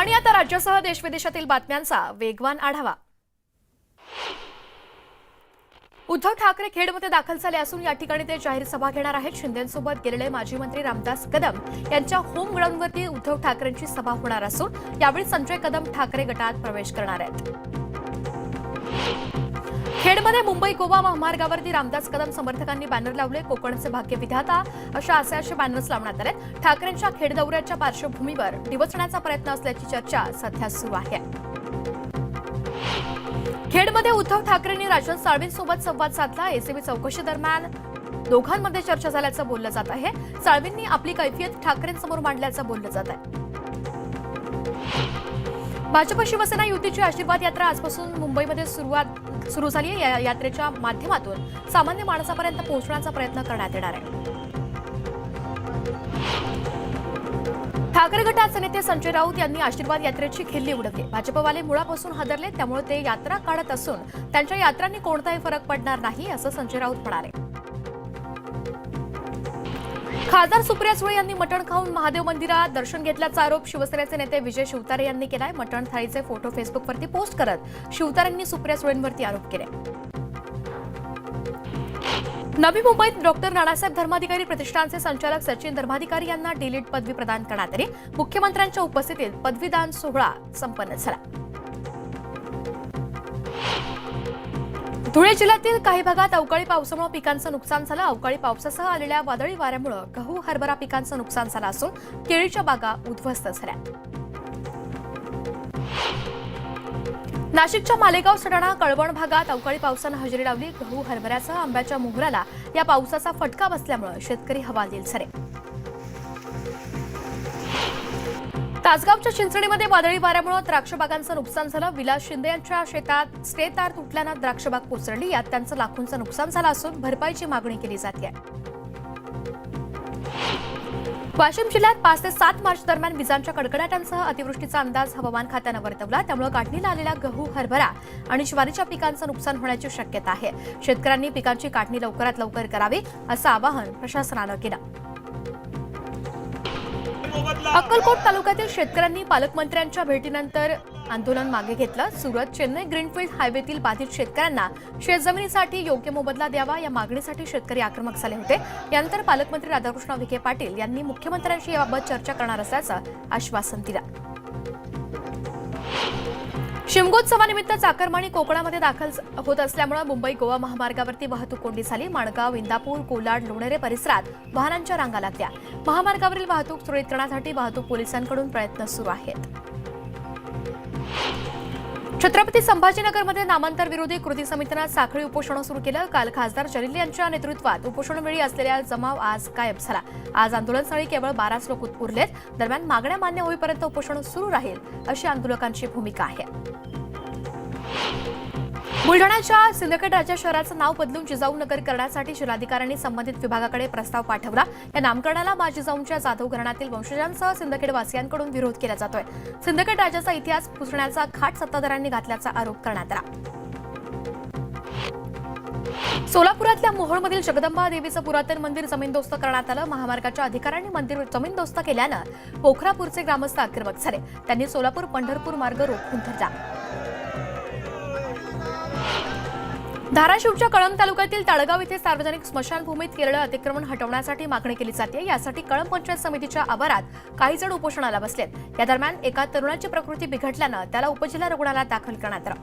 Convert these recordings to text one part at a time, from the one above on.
आणि आता राज्यासह देशविदेशातील बातम्यांचा वेगवान आढावा। उद्धव ठाकरे खेडमध्ये दाखल झाले असून या ठिकाणी ते जाहीर सभा घेणार आहेत। शिंदेंसोबत गेलेले माजी मंत्री रामदास कदम यांच्या होम ग्राउंडवरती उद्धव ठाकरेंची सभा होणार असून यावेळी संजय कदम ठाकरे गटात प्रवेश करणार आहेत। खेडमध्ये मुंबई गोवा महामार्गावरती रामदास कदम समर्थकांनी बॅनर लावले। कोकणचे भाग्य विधाता असे बॅनर्स लावण्यात आले। ठाकरेंच्या खेड दौऱ्याच्या पार्श्वभूमीवर डिवचण्याचा प्रयत्न असल्याची चर्चा सध्या सुरू आहे। खेडमध्ये उद्धव ठाकरेंनी राजन साळवींसोबत संवाद साधला। एसीबी चौकशी दरम्यान दोघांमध्ये चर्चा झाल्याचं बोललं जात आहे। साळवींनी आपली कैफियत ठाकरेंसमोर मांडल्याचं बोललं जात आहे। भाजप शिवसेना युतीची आशीर्वाद यात्रा आजपासून मुंबईमध्ये सुरू झाली आहे। या यात्रेच्या माध्यमातून सामान्य माणसापर्यंत पोहोचण्याचा प्रयत्न करण्यात येणार आहे। ठाकरे गटाचे नेते संजय राऊत यांनी आशीर्वाद यात्रेची खिल्ली उडवली। भाजपवाले मुळापासून हादरले, त्यामुळे ते यात्रा काढत असून त्यांच्या यात्रांनी कोणताही फरक पडणार नाही असं संजय राऊत म्हणाले। खासदार सुप्रिया सुळे यांनी मटण खाऊन महादेव मंदिरात दर्शन घेतल्याचा आरोप शिवसेनेचे नेते विजय शिवतारे यांनी केलाय। मटण थाळीचे फोटो फेसबुकवरती पोस्ट करत शिवतारेंनी सुप्रिया सुळेंवरती आरोप केले। नवी मुंबईत डॉक्टर नानासाहेब धर्माधिकारी प्रतिष्ठानचे संचालक सचिन धर्माधिकारी यांना डीलिट पदवी प्रदान करण्यात आली। मुख्यमंत्र्यांच्या उपस्थितीत पदवीदान सोहळा संपन्न झाला। धुळे जिल्ह्यातील काही भागात अवकाळी पावसामुळे पिकांचं नुकसान झालं। अवकाळी पावसासह आलेल्या वादळी वाऱ्यामुळे गहू हरभरा पिकांचं नुकसान झालं असून केळीच्या बागा उद्ध्वस्त झाल्या। नाशिकच्या मालेगाव सटाणा कळवण भागात अवकाळी पावसानं हजेरी लावली। गहू हरभऱ्यासह आंब्याच्या मोहराला या पावसाचा फटका बसल्यामुळे शेतकरी हवालदिल झाले। तासगावच्या चिंचणीमध्ये वादळी वाऱ्यामुळे द्राक्ष बागांचं नुकसान झालं। विलास शिंदे यांच्या शेतात स्टे तार तुटल्यानं द्राक्ष बाग कोसळली। यात त्यांचं लाखोंचं नुकसान झालं असून भरपाईची मागणी केली जाते। वाशिम जिल्ह्यात 5 ते 7 मार्च दरम्यान विजांच्या कडकडाटांसह अतिवृष्टीचा अंदाज हवामान खात्यानं वर्तवला। त्यामुळे काढणीला आलेल्या गहू हरभरा आणि ज्वारीच्या पिकांचं नुकसान होण्याची शक्यता आहे। शेतकऱ्यांनी पिकांची काढणी लवकरात लवकर करावी असं आवाहन प्रशासनानं केलं। अक्कलकोट तालुक्यातील शेतकऱ्यांनी पालकमंत्र्यांच्या भेटीनंतर आंदोलन मागे घेतलं। सुरत चेन्नई ग्रीनफील्ड हायवेतील बाधित शेतकऱ्यांना शेतजमिनीसाठी योग्य मोबदला द्यावा या मागणीसाठी शेतकरी आक्रमक झाले होते। यानंतर पालकमंत्री राधाकृष्ण विखे पाटील यांनी मुख्यमंत्र्यांशी याबाबत चर्चा करणार असल्याचं आश्वासन दिलं। शिमगोत्सवानिमित्त चाकरमानी कोकणामध्ये दाखल होत असल्यामुळे मुंबई गोवा महामार्गावरती वाहतूक कोंडी झाली। माणगाव इंदापूर कोलाड लोणेरे परिसरात वाहनांच्या रांगा लागल्या। महामार्गावरील वाहतूक सुरळीत करण्यासाठी वाहतूक पोलिसांकडून प्रयत्न सुरू आहेत। छत्रपती संभाजीनगरमध्ये नामांतर विरोधी कृती समितीनं साखळी उपोषण सुरू केलं। काल खासदार जलील यांच्या नेतृत्वात उपोषणवेळी असलेला जमाव आज गायब झाला। आज आंदोलनस्थळी केवळ 12 लोक उरलेत। दरम्यान मागण्या मान्य होईपर्यंत उपोषण सुरू राहील अशी आंदोलकांची भूमिका आहे। बुलढाण्याच्या सिंदखेड राजा शहराचं नाव बदलून जिजाऊनगर करण्यासाठी जिल्हाधिकाऱ्यांनी संबंधित विभागाकडे प्रस्ताव पाठवला। या नामकरणाला मा जिजाऊंच्या जाधव घराण्यातील वंशजांसह सिंदखेडवासियांकडून विरोध केला जातोय। सिंदखेड राजाचा इतिहास पुसण्याचा खाट सत्ताधाऱ्यांनी घातल्याचा आरोप करण्यात आला। सोलापुरातल्या मोहोळमधील जगदंबा देवीचं पुरातन मंदिर जमीनदोस्त करण्यात आलं। महामार्गाच्या अधिकाऱ्यांनी मंदिर जमीनदोस्त केल्यानं पोखरापूरचे ग्रामस्थ आक्रमक झाले। त्यांनी सोलापूर पंढरपूर मार्ग रोखून धरला। धाराशिवच्या कळंब तालुक्यातील ताळगाव इथे सार्वजनिक स्मशानभूमीत केलेलं अतिक्रमण हटवण्यासाठी मागणी केली जाते। यासाठी कळंब पंचायत समितीच्या आवारात काही जण उपोषणाला बसलेत। या दरम्यान एका तरुणाची प्रकृती बिघडल्यानं त्याला उपजिल्हा रुग्णालयात दाखल करण्यात आलं।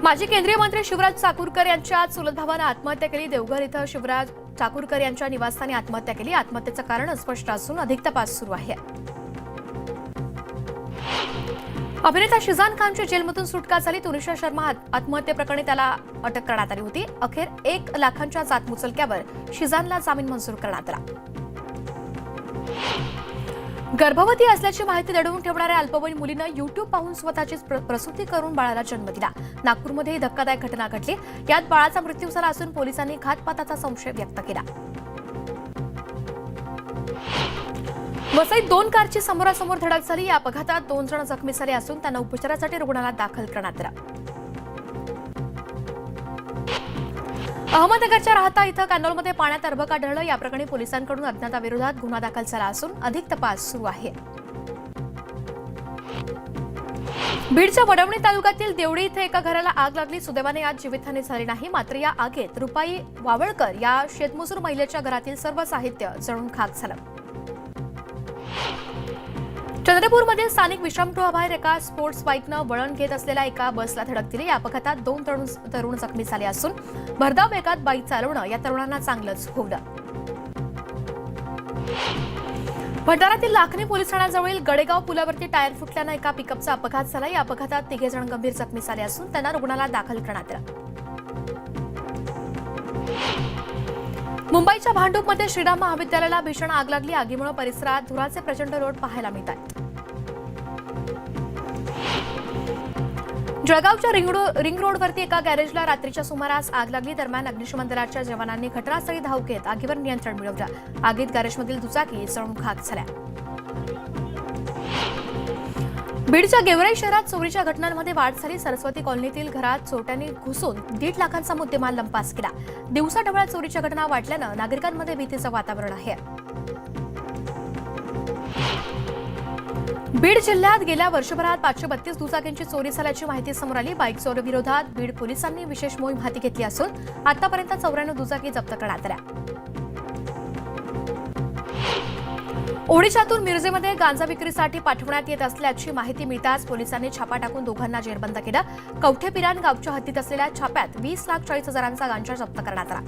माजी केंद्रीय मंत्री शिवराज चाकूरकर यांच्या चुलत भावानं आत्महत्या केली। देवघर इथं शिवराज चाकूरकर यांच्या निवासस्थानी आत्महत्या केली। आत्महत्येचं कारण अस्पष्ट असून अधिक तपास सुरू आहे। अभिनेता शिजान खानची जेलमधून सुटका झाली। तुनिशा शर्मा आत्महत्येप्रकरणी त्याला अटक करण्यात आली होती। अखेर 1 लाखांच्या जातमुचलक्यावर शिजानला जामीन मंजूर करण्यात आला। गर्भवती असल्याची माहिती दडवून ठेवणाऱ्या अल्पवयीन मुलीनं युट्यूब पाहून स्वतःची प्रसूती करून बाळाला जन्म दिला। नागपूरमध्ये ही धक्कादायक घटना घडली। यात बाळाचा मृत्यू झाला असून पोलिसांनी घातपाताचा संशय व्यक्त केला। वसईत 2 कारची समोरासमोर धडक झाली। या अपघातात 2 जण जखमी झाले असून त्यांना उपचारासाठी रुग्णालयात दाखल करण्यात आलं। अहमदनगरच्या राहता इथं कॅनॉलमध्ये पाण्यात अर्भक आढळलं. या प्रकरणी पोलिसांकडून अज्ञाताविरोधात गुन्हा दाखल झाला असून अधिक तपास सुरू आहे. बीडच्या वडवणी तालुक्यातील देवडी इथे एका घराला आग लागली. सुदैवाने आज जीवितहानी झाली नाही. मात्र या आगीत रुपाई वावळकर या शेतमजूर महिलेच्या घरातील सर्व साहित्य जळून खाक झालं. चंद्रपूरमध्ये स्थानिक विश्रामगृहाबाहेर एका स्पोर्ट्स बाईकनं वळण घेत असलेल्या एका बसला धडक दिली. या अपघातात 2 तरुण जखमी झाले असून भरधाव वेगात बाईक चालवणं या तरुणांना चांगलंच होवलं. भंडारातील लाखनी पोलीस ठाण्याजवळील गडेगाव पुलावरती टायर फुटल्यानं एका पिकअपचा अपघात झाला. या अपघातात 3 जण गंभीर जखमी झाले असून त्यांना रुग्णालयात दाखल करण्यात आलं. मुंबईच्या भांडूपमध्ये श्रीराम महाविद्यालयाला भीषण आग लागली. आगीमुळे परिसरात धुराचे प्रचंड लोट पाहायला मिळत आहेत. जळगावच्या रिंग रोडवरती एका गॅरेजला रात्रीच्या सुमारास आग लागली. दरम्यान अग्निशमन दलाच्या जवानांनी घटनास्थळी धाव घेत आगीवर नियंत्रण मिळवलं. आगीत गॅरेजमधील दुचाकी जळून खाक झाल्या. बीडच्या गेवराई शहरात चोरीच्या घटनांमध्ये वाढ झाली. सरस्वती कॉलनीतील घरात चोरट्यांनी घुसून 1.5 लाखांचा मुद्देमाल लंपास केला. दिवसाढवळ्या चोरीच्या घटना वाढल्यानं नागरिकांमध्ये भीतीचं वातावरण आहे. बीड जिल्ह्यात गेल्या वर्षभरात 532 दुचाकींची चोरी झाल्याची माहिती समोर आली. बाईक चोरीविरोधात बीड पोलिसांनी विशेष मोहीम हाती घेतली असून आतापर्यंत 94 दुचाकी जप्त करण्यात आल्या. ओडिशातून मिरजेमध्ये गांजा विक्रीसाठी पाठवण्यात येत असल्याची माहिती मिळताच पोलिसांनी छापा टाकून दोघांना जेरबंद केलं. कवठेपिरान गावच्या हद्दीत असलेल्या छाप्यात 20,40,000चा गांजा जप्त करण्यात आला.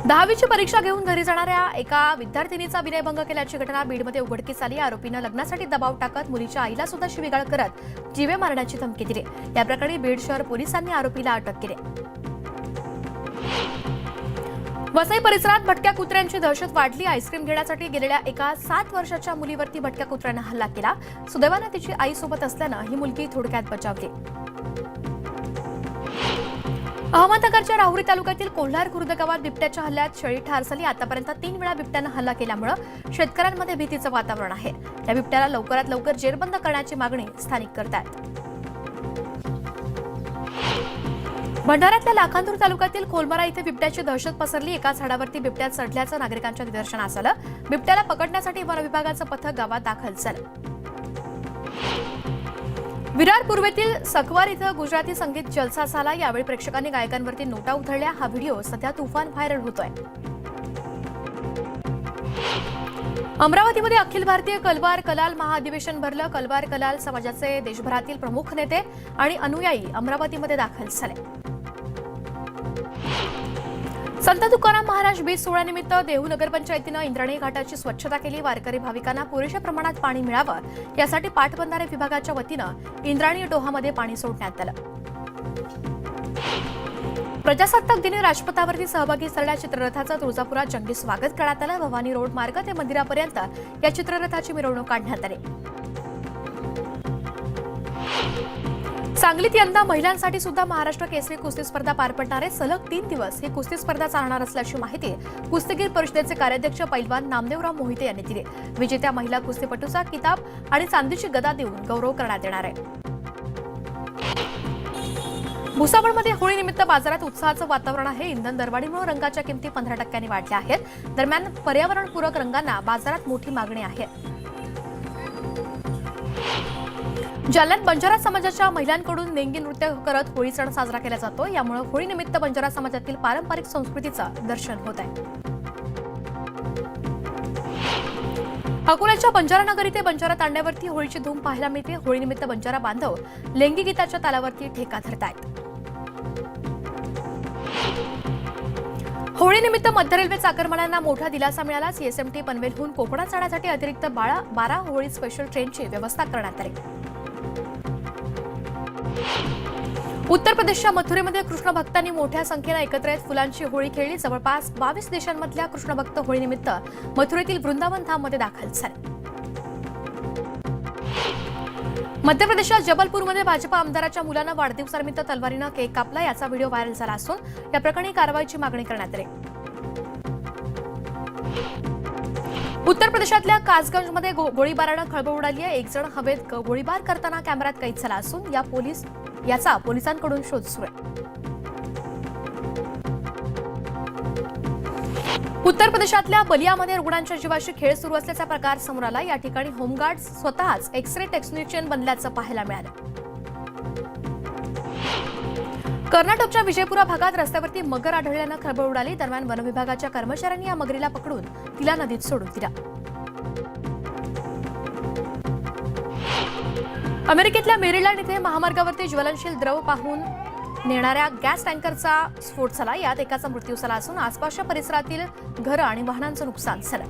10वीची परीक्षा घेऊन घरी जाणाऱ्या एका विद्यार्थिनीचा विनयभंग केल्याची घटना बीडमध्ये उघडकीस आली. आरोपीनं लग्नासाठी दबाव टाकत मुलीच्या आईला सुद्धा शिवीगाळ करत जीवे मारण्याची धमकी दिली. या प्रकरणी बीड शहर पोलिसांनी आरोपीला अटक केली. वसई परिसरात भटक्या कुत्र्यांची दहशत वाढली. आईस्क्रीम घेण्यासाठी गेलेल्या एका 7 वर्षाच्या मुलीवरती भटक्या कुत्र्यानं हल्ला केला. सुदैवाने तिची आई सोबत असल्यानं ही मुलगी थोडक्यात बचावली. अहमदनगरच्या राहुरी तालुक्यातील कोल्हार खुर्द गावात बिबट्याच्या हल्ल्यात शेळी ठार झाली. आतापर्यंत 3 वेळा बिबट्यानं हल्ला केल्यामुळे शेतकऱ्यांमध्ये भीतीचं वातावरण आहे. त्या बिबट्याला लवकरात लवकर जेरबंद करण्याची मागणी स्थानिक करतायत. भंडाऱ्यातल्या लाखांदूर तालुक्यातील खोलमरा इथे बिबट्याची दहशत पसरली. एका झाडावरती बिबट्या चढल्याचं नागरिकांच्या निदर्शनास आलं. बिबट्याला पकडण्यासाठी वन विभागाचं पथक गावात दाखल झालं. विरार पूर्वेतील सकवार इथं गुजराती संगीत जलसा झाला. यावेळी प्रेक्षकांनी गायकांवरती नोटा उधळल्या. हा व्हिडिओ सध्या तुफान व्हायरल होतोय. अमरावतीमध्ये अखिल भारतीय कलवार कलाल महाअधिवेशन भरलं. कलवार कलाल समाजाचे देशभरातील प्रमुख नेते आणि अनुयायी अमरावतीमध्ये दाखल झाले. संत तुकाराम महाराज बीज सोहळ्यानिमित्त देहू नगरपंचायतीनं इंद्रायणी घाटाची स्वच्छता केली. वारकरी भाविकांना पुरेशा प्रमाणात पाणी मिळावं यासाठी पाटबंधारे विभागाच्या वतीनं इंद्रायणी डोहामध्ये पाणी सोडण्यात आलं. प्रजासत्ताक दिनी राजपथावरती सहभागी झालेल्या चित्ररथाचं तुळजापुरात जंगी स्वागत करण्यात आलं. भवानी रोड मार्ग ते मंदिरापर्यंत या चित्ररथाची मिरवणूक काढण्यात आली. सांगलीत यंदा महिलांसाठी सुद्धा महाराष्ट्र केसरी कुस्ती स्पर्धा पार पडणार आहे. सलग 3 दिवस ही कुस्ती स्पर्धा चालणार असल्याची माहिती कुस्तीगीर परिषदेचे कार्याध्यक्ष पैलवान नामदेवराव मोहिते यांनी दिली. विजेत्या महिला कुस्तीपटूचा किताब आणि चांदीची गदा देऊन गौरव करण्यात येणार आहे. भुसावळमध्ये होळीनिमित्त बाजारात उत्साहाचं वातावरण आहे. इंधन दरवाढीमुळे रंगाच्या किमती 15% वाढल्या आहेत. दरम्यान पर्यावरणपूरक रंगांना बाजारात मोठी मागणी आहे. जालन्यात बंजारा समाजाच्या महिलांकडून नेंगी नृत्य करत होळी सण साजरा केला जातो. यामुळे होळीनिमित्त बंजारा समाजातील पारंपरिक संस्कृतीचं दर्शन होत आहे. अकोल्याच्या बंजारा नगर इथे बंजारा तांड्यावरती होळीची धूम पाहायला मिळते. होळीनिमित्त बंजारा बांधव लेंगी गीताच्या तालावरती ठेका धरतायत. होळीनिमित्त मध्य रेल्वे चाकरमान्यांना मोठा दिलासा मिळाला. सीएसएमटी पनवेलहून कोकणात जाण्यासाठी अतिरिक्त 12 होळी स्पेशल ट्रेनची व्यवस्था करण्यात आली. उत्तर प्रदेशच्या मथुरेमध्ये कृष्ण भक्तांनी मोठ्या संख्येनं एकत्र येत फुलांची होळी खेळली. जवळपास 22 देशांमधल्या कृष्ण भक्त होळीनिमित्त मथुरेतील वृंदावन धाममध्ये दाखल झाले. मध्य प्रदेशात जबलपूरमध्ये भाजपा आमदाराच्या मुलानं वाढदिवसानिमित्त तलवारीनं केक कापला. याचा व्हिडिओ व्हायरल झाला असून या प्रकरणी कारवाईची मागणी करण्यात आली. उत्तर प्रदेशातल्या कासगंजमध्ये गोळीबारानं खळबळ उडाली आहे. 1 जण हवेत गोळीबार करताना कॅमेऱ्यात कैद झाला असून याचा पोलिसांकडून शोध सुरू आहे. उत्तर प्रदेशातल्या बलियामध्ये रुग्णांच्या जीवाशी खेळ सुरू असल्याचा प्रकार समोर आला। या ठिकाणी होमगार्ड स्वतःच एक्स-रे टेक्निशियन बनल्याचं पाहायला मिळालं। कर्नाटकच्या विजयपुरा भागात रस्त्यावरती मगर आढळल्यानं खळबळ उडाली। दरम्यान वनविभागाच्या कर्मचाऱ्यांनी या मगरीला पकडून तिला नदीत सोडून दिला। अमेरिकेतल्या मेरीलँड इथे महामार्गावरती ज्वलनशील द्रव पाहून नेणाऱ्या गॅस टँकरचा स्फोट झाला। यात एकाचा मृत्यू झाला असून आसपासच्या परिसरातील घरं आणि वाहनांचं नुकसान झालं।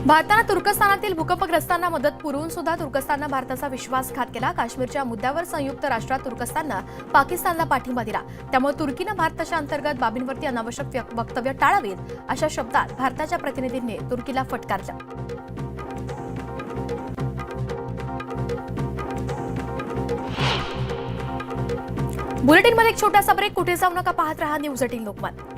भारतानं तुर्कस्तानातील भूकंपग्रस्तांना मदत पुरवून सुद्धा तुर्कस्ताननं भारताचा विश्वासघात केला। काश्मीरच्या मुद्द्यावर संयुक्त राष्ट्रात तुर्कस्ताननं पाकिस्तानला पाठिंबा दिला। त्यामुळे तुर्कीनं भारताच्या अंतर्गत बाबींवरती अनावश्यक वक्तव्य टाळावीत अशा शब्दात भारताच्या प्रतिनिधींनी तुर्कीला फटकारलं। बुलेटिनमध्ये एक छोटासा ब्रेक, कुठे जाऊ नका, पाहत रहा न्यूज 18 लोकमत।